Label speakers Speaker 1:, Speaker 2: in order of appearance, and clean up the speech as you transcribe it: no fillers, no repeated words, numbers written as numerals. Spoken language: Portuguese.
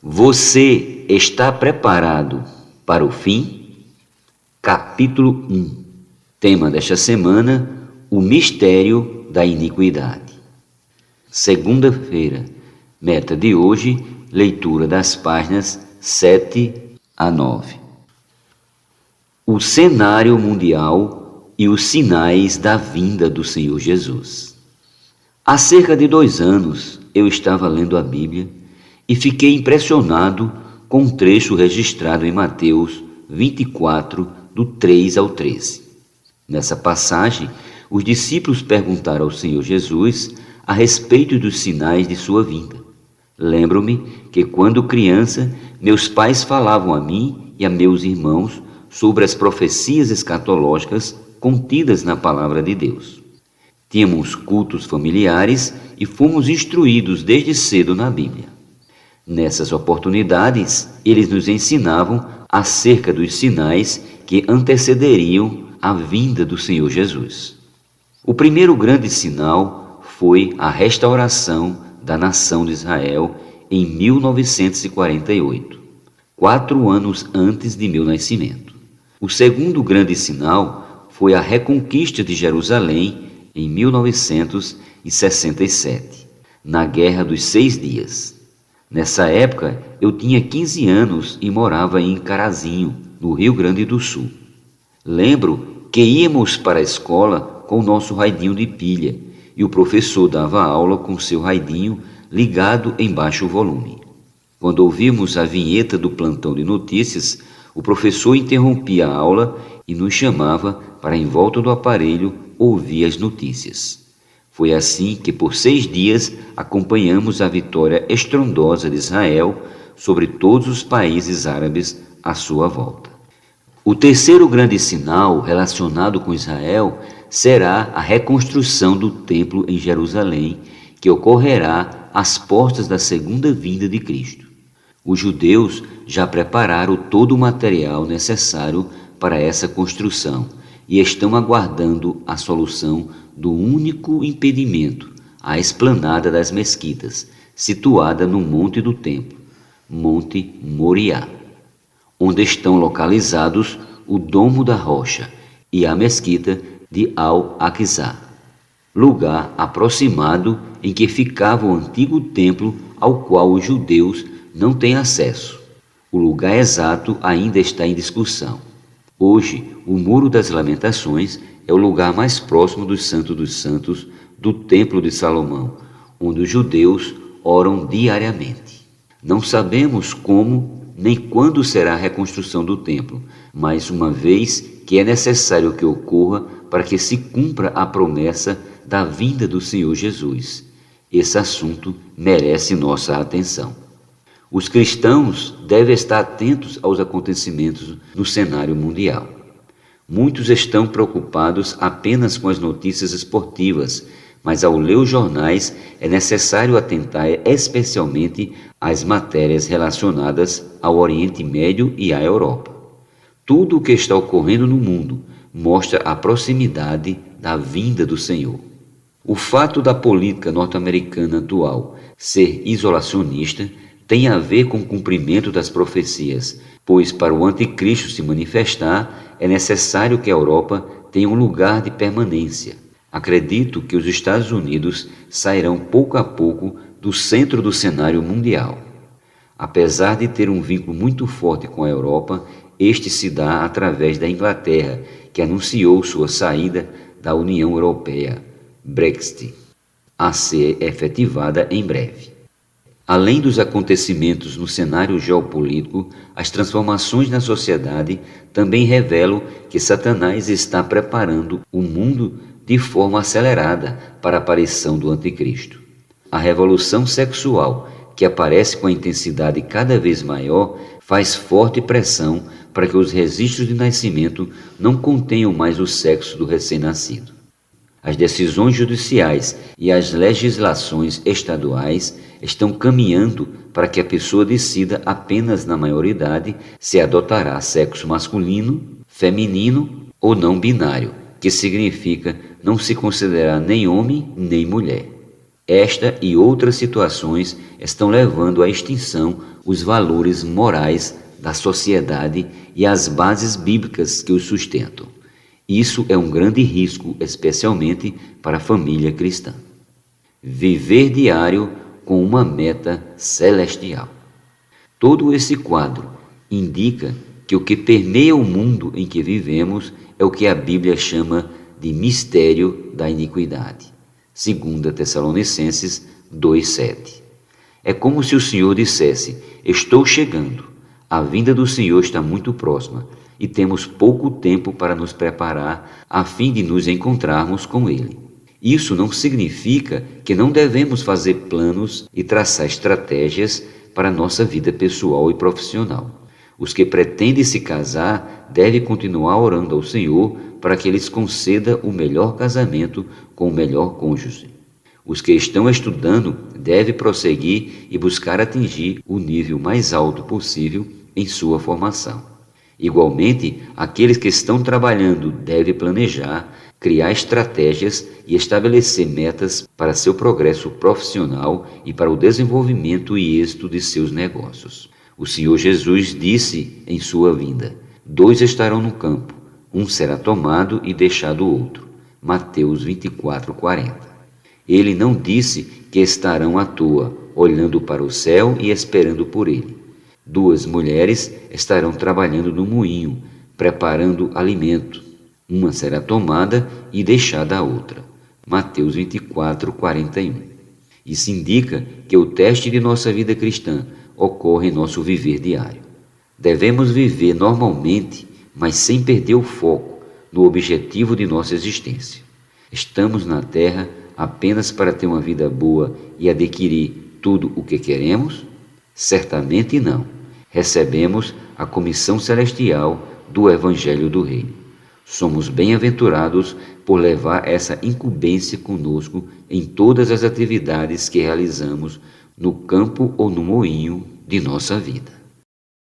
Speaker 1: Você está preparado para o fim? Capítulo 1. Tema desta semana: o mistério da iniquidade. Segunda-feira. Meta de hoje: leitura das páginas 7 a 9. O cenário mundial e os sinais da vinda do Senhor Jesus. Há cerca de 2 anos eu estava lendo a Bíblia e fiquei impressionado com um trecho registrado em Mateus 24, do 3 ao 13. Nessa passagem, os discípulos perguntaram ao Senhor Jesus a respeito dos sinais de sua vinda. Lembro-me que, quando criança, meus pais falavam a mim e a meus irmãos sobre as profecias escatológicas contidas na Palavra de Deus. Tínhamos cultos familiares e fomos instruídos desde cedo na Bíblia. Nessas oportunidades, eles nos ensinavam acerca dos sinais que antecederiam a vinda do Senhor Jesus. O primeiro grande sinal foi a restauração da nação de Israel em 1948, 4 anos antes de meu nascimento. O segundo grande sinal foi a reconquista de Jerusalém em 1967, na Guerra dos 6 Dias. Nessa época, eu tinha 15 anos e morava em Carazinho, no Rio Grande do Sul. Lembro que íamos para a escola com o nosso radinho de pilha e o professor dava aula com seu radinho ligado em baixo volume. Quando ouvimos a vinheta do plantão de notícias, o professor interrompia a aula e nos chamava para, em volta do aparelho, ouvir as notícias. Foi assim que, por 6 dias, acompanhamos a vitória estrondosa de Israel sobre todos os países árabes à sua volta. O terceiro grande sinal relacionado com Israel será a reconstrução do templo em Jerusalém, que ocorrerá às portas da segunda vinda de Cristo. Os judeus já prepararam todo o material necessário para essa construção e estão aguardando a solução do único impedimento, a esplanada das mesquitas, situada no Monte do Templo, Monte Moriá, onde estão localizados o Domo da Rocha e a Mesquita de Al-Aqsa, lugar aproximado em que ficava o antigo templo ao qual os judeus não têm acesso. O lugar exato ainda está em discussão. Hoje, o Muro das Lamentações é o lugar mais próximo dos Santos do Templo de Salomão, onde os judeus oram diariamente. Não sabemos como nem quando será a reconstrução do templo, mas uma vez que é necessário que ocorra para que se cumpra a promessa da vinda do Senhor Jesus. Esse assunto merece nossa atenção. Os cristãos devem estar atentos aos acontecimentos no cenário mundial. Muitos estão preocupados apenas com as notícias esportivas, mas ao ler os jornais é necessário atentar especialmente às matérias relacionadas ao Oriente Médio e à Europa. Tudo o que está ocorrendo no mundo mostra a proximidade da vinda do Senhor. O fato da política norte-americana atual ser isolacionista tem a ver com o cumprimento das profecias, pois para o anticristo se manifestar é necessário que a Europa tenha um lugar de permanência. Acredito que os Estados Unidos sairão pouco a pouco do centro do cenário mundial. Apesar de ter um vínculo muito forte com a Europa, este se dá através da Inglaterra, que anunciou sua saída da União Europeia, Brexit, a ser efetivada em breve. Além dos acontecimentos no cenário geopolítico, as transformações na sociedade também revelam que Satanás está preparando o mundo de forma acelerada para a aparição do anticristo. A revolução sexual, que aparece com a intensidade cada vez maior, faz forte pressão para que os registros de nascimento não contenham mais o sexo do recém-nascido. As decisões judiciais e as legislações estaduais estão caminhando para que a pessoa decida apenas na maioridade se adotará sexo masculino, feminino ou não binário, que significa não se considerar nem homem nem mulher. Esta e outras situações estão levando à extinção os valores morais da sociedade e as bases bíblicas que os sustentam. Isso é um grande risco, especialmente para a família cristã. Viver diário com uma meta celestial. Todo esse quadro indica que o que permeia o mundo em que vivemos é o que a Bíblia chama de mistério da iniquidade. 2 Tessalonicenses 2,7. É como se o Senhor dissesse: estou chegando, a vinda do Senhor está muito próxima e temos pouco tempo para nos preparar a fim de nos encontrarmos com Ele. Isso não significa que não devemos fazer planos e traçar estratégias para a nossa vida pessoal e profissional. Os que pretendem se casar devem continuar orando ao Senhor para que Ele lhes conceda o melhor casamento com o melhor cônjuge. Os que estão estudando devem prosseguir e buscar atingir o nível mais alto possível em sua formação. Igualmente, aqueles que estão trabalhando devem planejar, criar estratégias e estabelecer metas para seu progresso profissional e para o desenvolvimento e êxito de seus negócios. O Senhor Jesus disse em sua vinda: 2 estarão no campo, um será tomado e deixado o outro. Mateus 24:40. Ele não disse que estarão à toa, olhando para o céu e esperando por ele. 2 mulheres estarão trabalhando no moinho, preparando alimento. Uma será tomada e deixada a outra. Mateus 24:41. Isso indica que o teste de nossa vida cristã ocorre em nosso viver diário. Devemos viver normalmente, mas sem perder o foco no objetivo de nossa existência. Estamos na Terra apenas para ter uma vida boa e adquirir tudo o que queremos? Certamente não. Recebemos a comissão celestial do Evangelho do Reino. Somos bem-aventurados por levar essa incumbência conosco em todas as atividades que realizamos no campo ou no moinho de nossa vida.